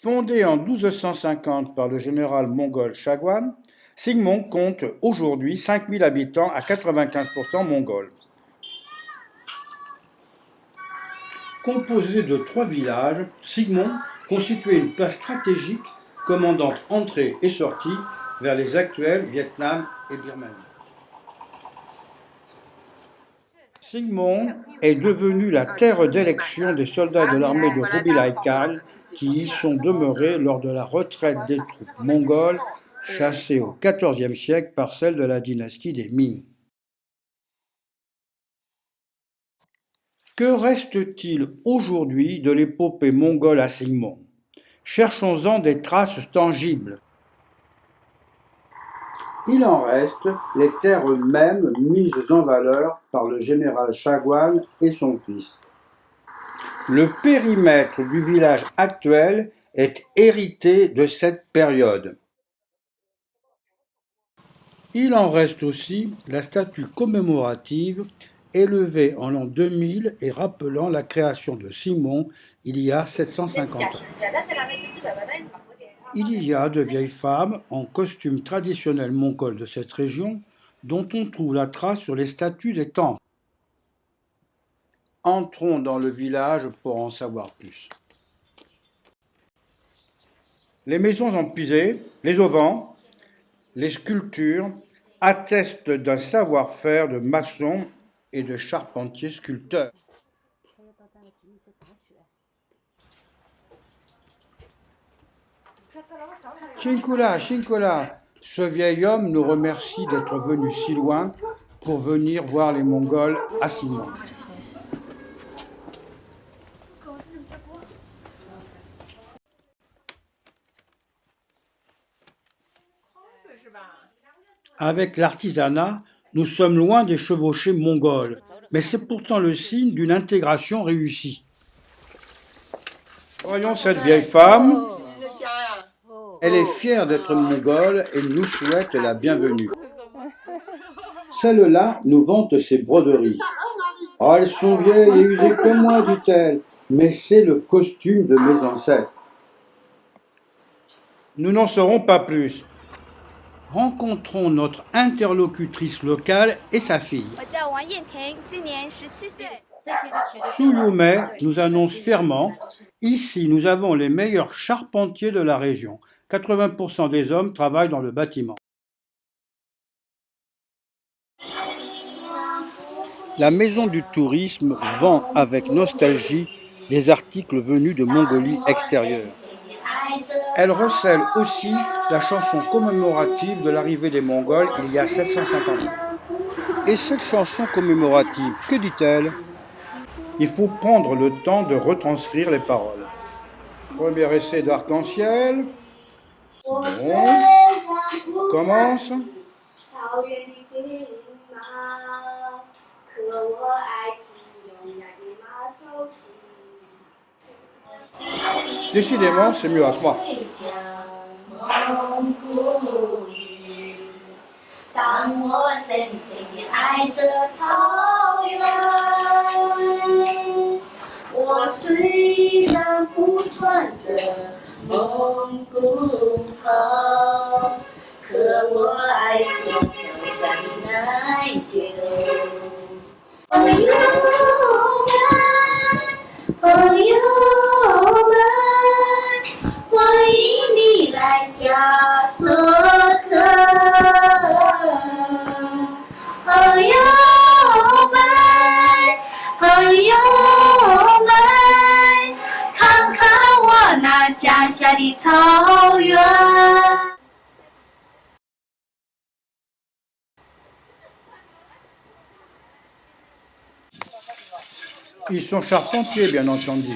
Fondé en 1250 par le général mongol Shagwan, Singmong compte aujourd'hui 5000 habitants à 95% mongols. Composé de 3 villages, Singmong constituait une place stratégique commandant entrée et sortie vers les actuels Vietnam et Birmanie. Singmong est devenu la terre d'élection des soldats de l'armée de Kubilai Khan qui y sont demeurés lors de la retraite des troupes mongoles chassées au XIVe siècle par celles de la dynastie des Ming. Que reste-t-il aujourd'hui de l'épopée mongole à Singmong? Cherchons-en des traces tangibles. Il en reste les terres mêmes mises en valeur par le général Shagwan et son fils. Le périmètre du village actuel est hérité de cette période. Il en reste aussi la statue commémorative élevée en l'an 2000 et rappelant la création de Singmong il y a 750 ans. Il y a de vieilles femmes en costume traditionnel mongol de cette région dont on trouve la trace sur les statues des temples. Entrons dans le village pour en savoir plus. Les maisons en pisé, les auvents, les sculptures attestent d'un savoir-faire de maçons et de charpentiers sculpteurs. Shinkula, Shinkula, ce vieil homme nous remercie d'être venu si loin pour venir voir les Mongols à Singmong. Avec l'artisanat, nous sommes loin des chevauchés mongols, mais c'est pourtant le signe d'une intégration réussie. Voyons cette vieille femme. Elle est fière d'être mongole et nous souhaite la bienvenue. Celle-là nous vante ses broderies. « Oh, elles sont vieilles et usées comme moi, dit-elle, mais c'est le costume de mes ancêtres. » Nous n'en saurons pas plus. Rencontrons notre interlocutrice locale et sa fille. Su Yume nous annonce fièrement « Ici, nous avons les meilleurs charpentiers de la région. 80% des hommes travaillent dans le bâtiment. » La maison du tourisme vend avec nostalgie des articles venus de Mongolie extérieure. Elle recèle aussi la chanson commémorative de l'arrivée des Mongols il y a 750 ans. Et cette chanson commémorative, que dit-elle? Il faut prendre le temps de retranscrire les paroles. Premier essai d'arc-en-ciel. Bon, on commence. Décidément, c'est mieux à 3. Ils sont charpentiers, bien entendu,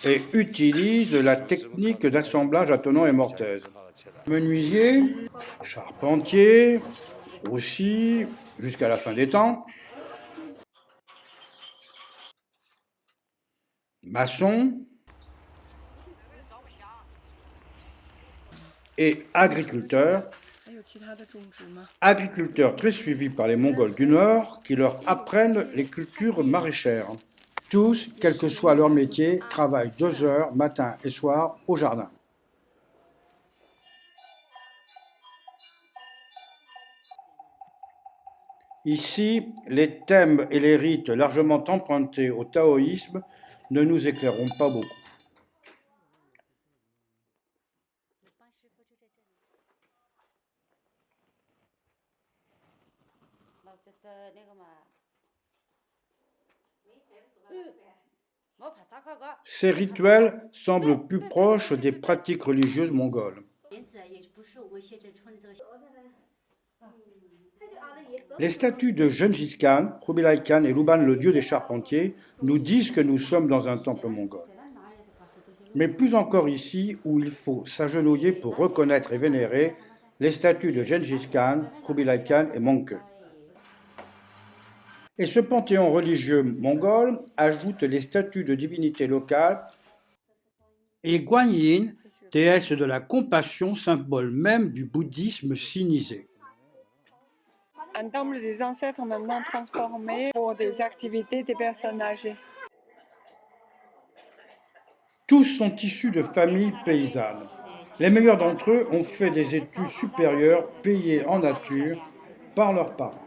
et utilisent la technique d'assemblage à tenon et mortaise. Menuisier, charpentier, aussi, jusqu'à la fin des temps. Maçon et agriculteurs. Agriculteurs très suivis par les Mongols du Nord qui leur apprennent les cultures maraîchères. Tous, quel que soit leur métier, travaillent 2 heures matin et soir au jardin. Ici, les thèmes et les rites largement empruntés au taoïsme ne nous éclaireront pas beaucoup. Ces rituels semblent plus proches des pratiques religieuses mongoles. Les statues de Gengis Khan, Kubilai Khan et Luban, le dieu des charpentiers, nous disent que nous sommes dans un temple mongol. Mais plus encore ici, où il faut s'agenouiller pour reconnaître et vénérer les statues de Gengis Khan, Kubilai Khan et Mongke. Et ce panthéon religieux mongol ajoute les statues de divinités locales et Guanyin, déesse de la compassion, symbole même du bouddhisme sinisé. Un temple des ancêtres maintenant transformé pour des activités des personnes âgées. Tous sont issus de familles paysannes. Les meilleurs d'entre eux ont fait des études supérieures payées en nature par leurs parents.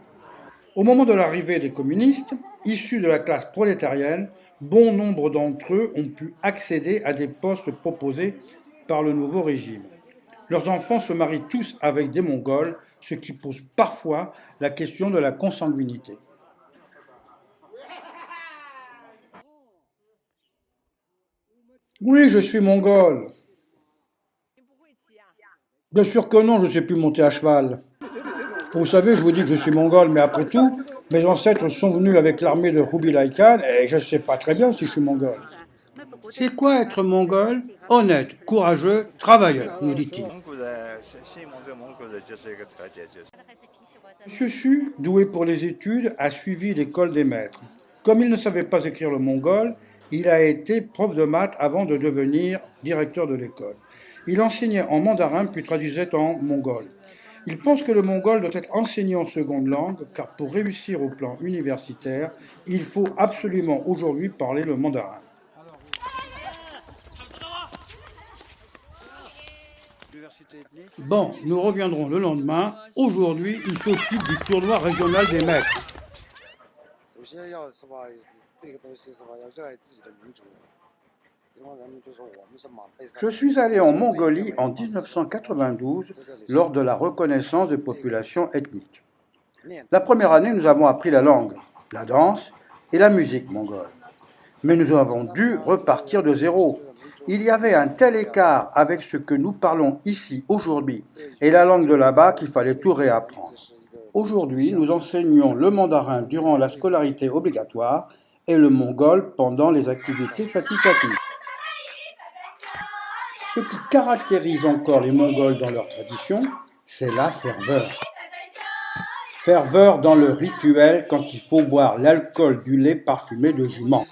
Au moment de l'arrivée des communistes, issus de la classe prolétarienne, bon nombre d'entre eux ont pu accéder à des postes proposés par le nouveau régime. Leurs enfants se marient tous avec des Mongols, ce qui pose parfois la question de la consanguinité. Oui, je suis mongol. Bien sûr que non, je ne sais plus monter à cheval. Vous savez, je vous dis que je suis mongol, mais après tout, mes ancêtres sont venus avec l'armée de Kubilai Khan et je ne sais pas très bien si je suis mongol. C'est quoi être mongol? Honnête, courageux, travailleur, nous dit-il. Monsieur Su, doué pour les études, a suivi l'école des maîtres. Comme il ne savait pas écrire le mongol, il a été prof de maths avant de devenir directeur de l'école. Il enseignait en mandarin puis traduisait en mongol. Il pense que le mongol doit être enseigné en seconde langue, car pour réussir au plan universitaire, il faut absolument aujourd'hui parler le mandarin. Bon, nous reviendrons le lendemain. Aujourd'hui, il s'occupe du tournoi régional des maîtres. Je suis allé en Mongolie en 1992 lors de la reconnaissance des populations ethniques. La première année, nous avons appris la langue, la danse et la musique mongole. Mais nous avons dû repartir de zéro. Il y avait un tel écart avec ce que nous parlons ici aujourd'hui et la langue de là-bas qu'il fallait tout réapprendre. Aujourd'hui, nous enseignons le mandarin durant la scolarité obligatoire et le mongol pendant les activités facultatives. Ce qui caractérise encore les Mongols dans leur tradition, c'est la ferveur. Ferveur dans le rituel quand il faut boire l'alcool du lait parfumé de jument.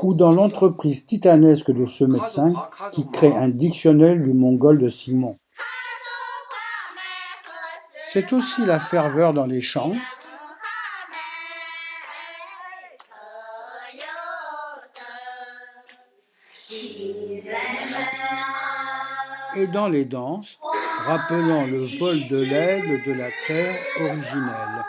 Ou dans l'entreprise titanesque de ce médecin qui crée un dictionnaire du mongol de Simon. C'est aussi la ferveur dans les chants, et dans les danses, rappelant le vol de l'aigle de la terre originelle.